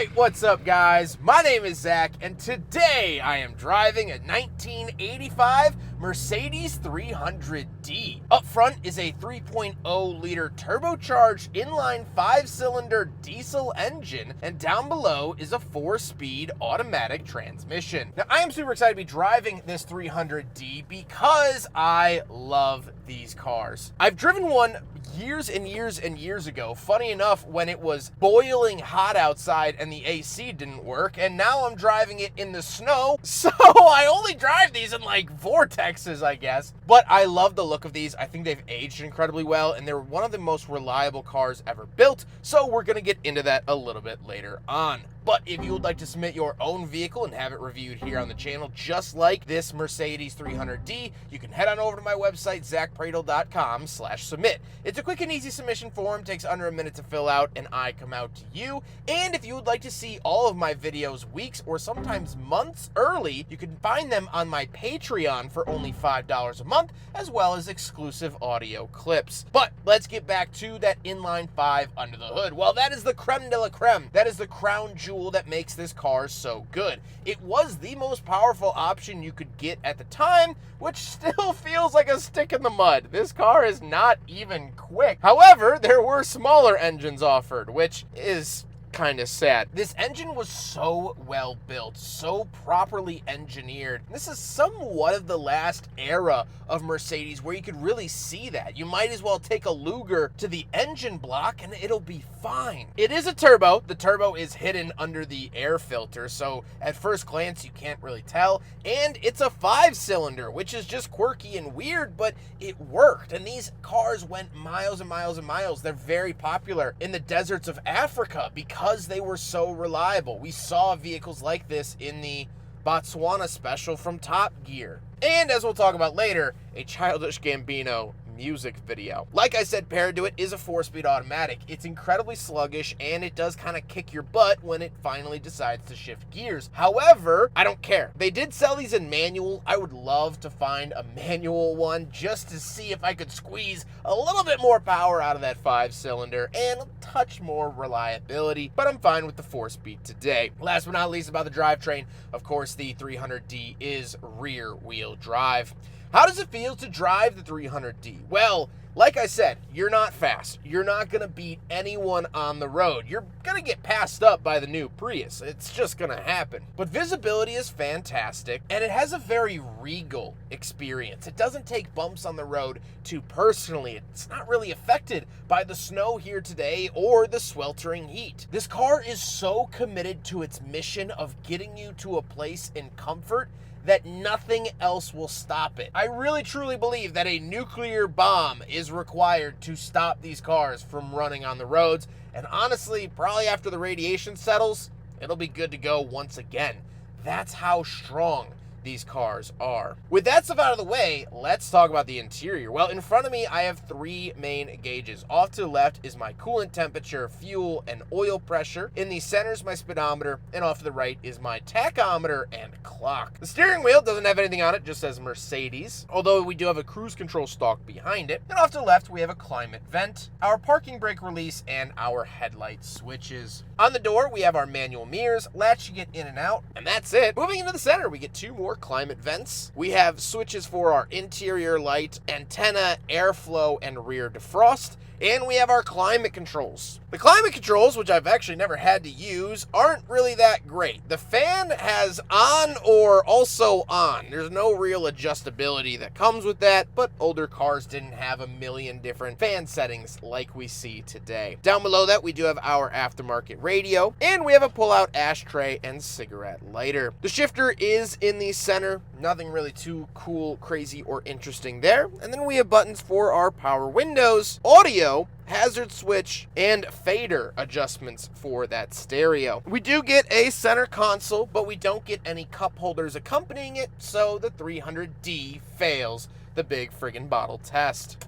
Alright, what's up guys? My name is Zach, and today I am driving a 1985 Mercedes 300D. Up front is a 3.0 liter turbocharged inline 5-cylinder diesel engine, and down below is a 4-speed automatic transmission. Now I am super excited to be driving this 300D because I love these cars. I've driven one years and years and years ago, funny enough, when it was boiling hot outside and the AC didn't work, and now I'm driving it in the snow, so I only drive these in like vortexes, I guess. But I love the look of these. I think they've aged incredibly well, and they're one of the most reliable cars ever built, so we're gonna get into that a little bit later on. But if you would like to submit your own vehicle and have it reviewed here on the channel, just like this Mercedes 300D, you can head on over to my website, zackpradel.com/submit. It's a quick and easy submission form, takes under a minute to fill out, and I come out to you. And if you would like to see all of my videos weeks or sometimes months early, you can find them on my Patreon for only $5 a month, as well as exclusive audio clips. But let's get back to that Inline-5 under the hood. Well, that is the creme de la creme. That is the crown jewel that makes this car so good. It was the most powerful option you could get at the time, which still feels like a stick in the mud. This car is not even quick. However, there were smaller engines offered, which is kind of sad. This engine was so well built, so properly engineered. This is somewhat of the last era of Mercedes where you could really see that. You might as well take a Luger to the engine block and it'll be fine. It is a turbo. The turbo is hidden under the air filter, so at first glance you can't really tell. And it's a 5-cylinder, which is just quirky and weird, but it worked. And these cars went miles and miles and miles. They're very popular in the deserts of Africa because they were so reliable. We saw vehicles like this in the Botswana special from Top Gear. And as we'll talk about later, a Childish Gambino music video. Like I said, paired to it is a 4-speed automatic. It's incredibly sluggish, and it does kind of kick your butt when it finally decides to shift gears. However, I don't care. They did sell these in manual. I would love to find a manual one just to see if I could squeeze a little bit more power out of that 5-cylinder and a touch more reliability, but I'm fine with the 4-speed today. Last but not least about the drivetrain, of course, the 300D is rear-wheel drive. How does it feel to drive the 300D? Well, like I said, you're not fast. You're not going to beat anyone on the road. You're going to get passed up by the new Prius. It's just going to happen. But visibility is fantastic, and it has a very regal experience. It doesn't take bumps on the road too personally. It's not really affected by the snow here today or the sweltering heat. This car is so committed to its mission of getting you to a place in comfort that nothing else will stop it. I really truly believe that a nuclear bomb is required to stop these cars from running on the roads, and honestly, probably after the radiation settles, it'll be good to go once again. That's how strong these cars are. With that stuff out of the way, let's talk about the interior. Well, in front of me, I have 3 main gauges. Off to the left is my coolant temperature, fuel, and oil pressure. In the center is my speedometer, and off to the right is my tachometer and clock. The steering wheel doesn't have anything on it, just says Mercedes, although we do have a cruise control stalk behind it. And off to the left, we have a climate vent, our parking brake release, and our headlight switches. On the door, we have our manual mirrors, latch to get in and out, and that's it. Moving into the center, we get 2 more climate vents. We have switches for our interior light, antenna, airflow, and rear defrost. And we have our climate controls. The climate controls, which I've actually never had to use, aren't really that great. The fan has on or also on. There's no real adjustability that comes with that, but older cars didn't have a million different fan settings like we see today. Down below that, we do have our aftermarket radio, and we have a pull-out ashtray and cigarette lighter. The shifter is in the center. Nothing really too cool, crazy, or interesting there. And then we have buttons for our power windows, audio, hazard switch, and fader adjustments for that stereo. We do get a center console, but we don't get any cup holders accompanying it, so the 300D fails the big friggin' bottle test.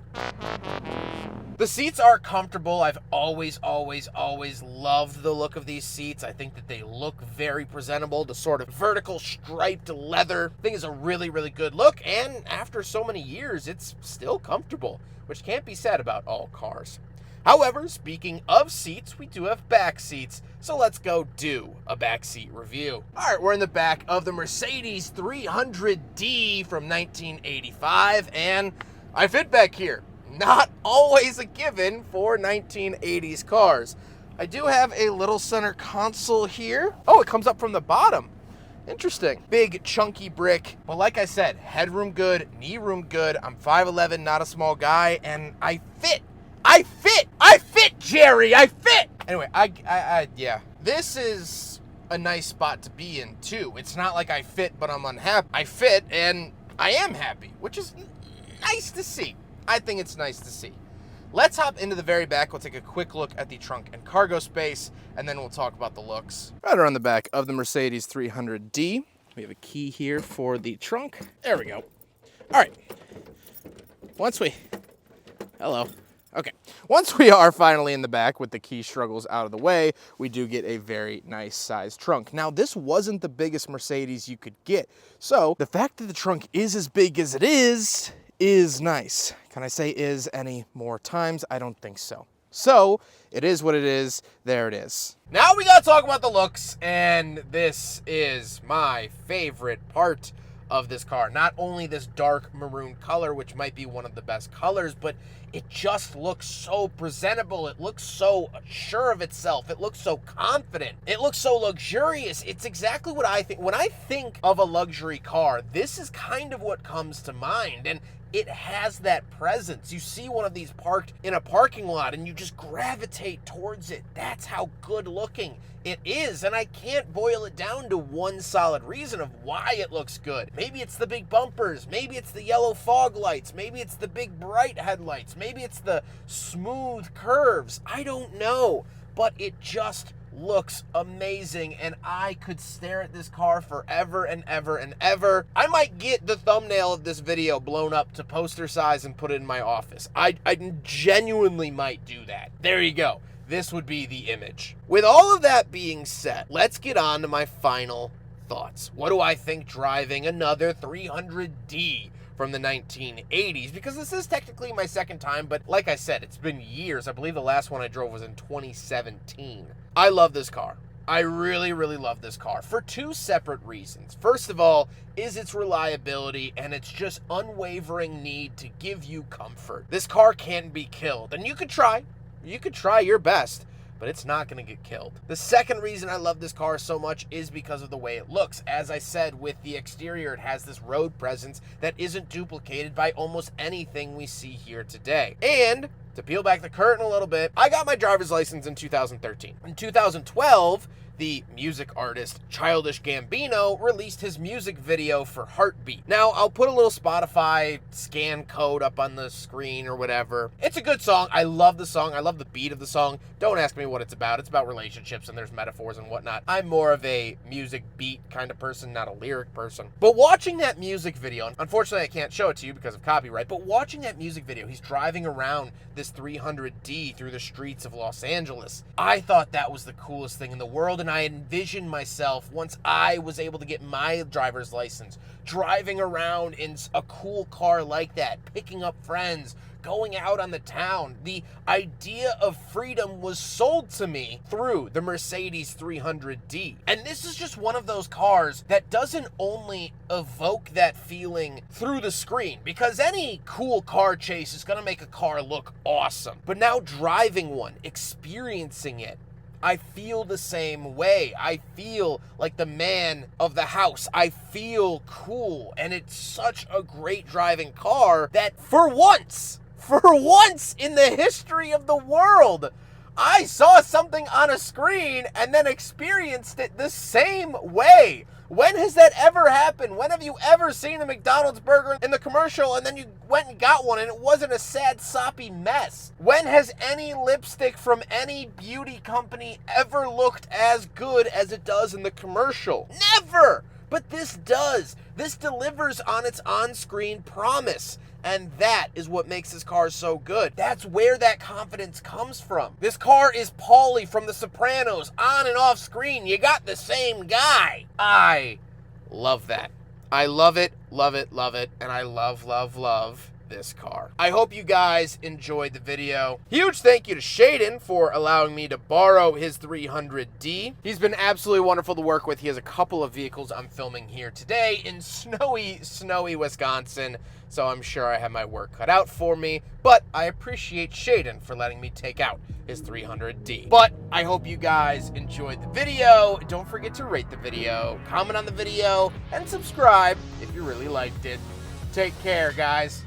The seats are comfortable. I've always loved the look of these seats. I think that they look very presentable. The sort of vertical striped leather thing is a really good look, and after so many years, it's still comfortable, which can't be said about all cars. However, speaking of seats, we do have back seats, so let's go do a backseat review. All right, we're in the back of the Mercedes 300D from 1985, and I fit back here. Not always a given for 1980s cars. I do have a little center console here. Oh, it comes up from the bottom. Interesting. Big, chunky brick. But like I said, headroom good, knee room good. I'm 5'11", not a small guy, and I fit. I fit, Jerry, I fit. Anyway, yeah. This is a nice spot to be in, too. It's not like I fit, but I'm unhappy. I fit, and I am happy, which is nice to see. I think it's nice to see. Let's hop into the very back. We'll take a quick look at the trunk and cargo space, and then we'll talk about the looks. Right around the back of the Mercedes 300D, we have a key here for the trunk. There we go. All right. Once we are finally in the back with the key struggles out of the way, we do get a very nice sized trunk. Now, this wasn't the biggest Mercedes you could get, so the fact that the trunk is as big as it is nice. Can I say is any more times? I don't think so. So, it is what it is. There it is. Now we gotta talk about the looks, and this is my favorite part of this car. Not only this dark maroon color, which might be one of the best colors, but it just looks so presentable. It looks so sure of itself. It looks so confident. It looks so luxurious. It's exactly what I think. When I think of a luxury car, this is kind of what comes to mind. And it has that presence. You see one of these parked in a parking lot and you just gravitate towards it. That's how good looking it is. And I can't boil it down to one solid reason of why it looks good. Maybe it's the big bumpers. Maybe it's the yellow fog lights. Maybe it's the big bright headlights. Maybe it's the smooth curves. I don't know, but it just looks amazing, and I could stare at this car forever and ever and ever. I might get the thumbnail of this video blown up to poster size and put it in my office. I genuinely might do that. There you go. This would be the image. With all of that being said, let's get on to my final thoughts. What do I think driving another 300D from the 1980s? Because this is technically my second time, but like I said, it's been years. I believe the last one I drove was in 2017. I love this car. I really, really love this car for two separate reasons. First of all, is its reliability and its just unwavering need to give you comfort. This car can be killed, and you could try your best, but it's not going to get killed. The second reason I love this car so much is because of the way it looks. As I said, with the exterior, it has this road presence that isn't duplicated by almost anything we see here today. And to peel back the curtain a little bit, I got my driver's license in 2013. In 2012, the music artist Childish Gambino released his music video for Heartbeat. Now, I'll put a little Spotify scan code up on the screen or whatever. It's a good song. I love the song. I love the beat of the song. Don't ask me what it's about. It's about relationships and there's metaphors and whatnot. I'm more of a music beat kind of person, not a lyric person. But watching that music video, unfortunately I can't show it to you because of copyright, but watching that music video, he's driving around this 300D through the streets of Los Angeles. I thought that was the coolest thing in the world, and I envisioned myself, once I was able to get my driver's license, driving around in a cool car like that, picking up friends, going out on the town. The idea of freedom was sold to me through the Mercedes 300D. And this is just one of those cars that doesn't only evoke that feeling through the screen, because any cool car chase is going to make a car look awesome. But now driving one, experiencing it, I feel the same way. I feel like the man of the house. I feel cool. And it's such a great driving car that for once in the history of the world, I saw something on a screen and then experienced it the same way. When has that ever happened? When have you ever seen a McDonald's burger in the commercial and then you went and got one and it wasn't a sad, soppy mess? When has any lipstick from any beauty company ever looked as good as it does in the commercial? Never! But this does. This delivers on its on-screen promise. And that is what makes this car so good. That's where that confidence comes from. This car is Paulie from The Sopranos, on and off screen. You got the same guy. I love that. I love it, love it, love it. And I love, love, love this car. I hope you guys enjoyed the video. Huge thank you to Shaden for allowing me to borrow his 300D. He's been absolutely wonderful to work with. He has a couple of vehicles I'm filming here today in snowy Wisconsin, so I'm sure I have my work cut out for me, but I appreciate Shaden for letting me take out his 300D. But I hope you guys enjoyed the video. Don't forget to rate the video, comment on the video, and subscribe if you really liked it. Take care, guys.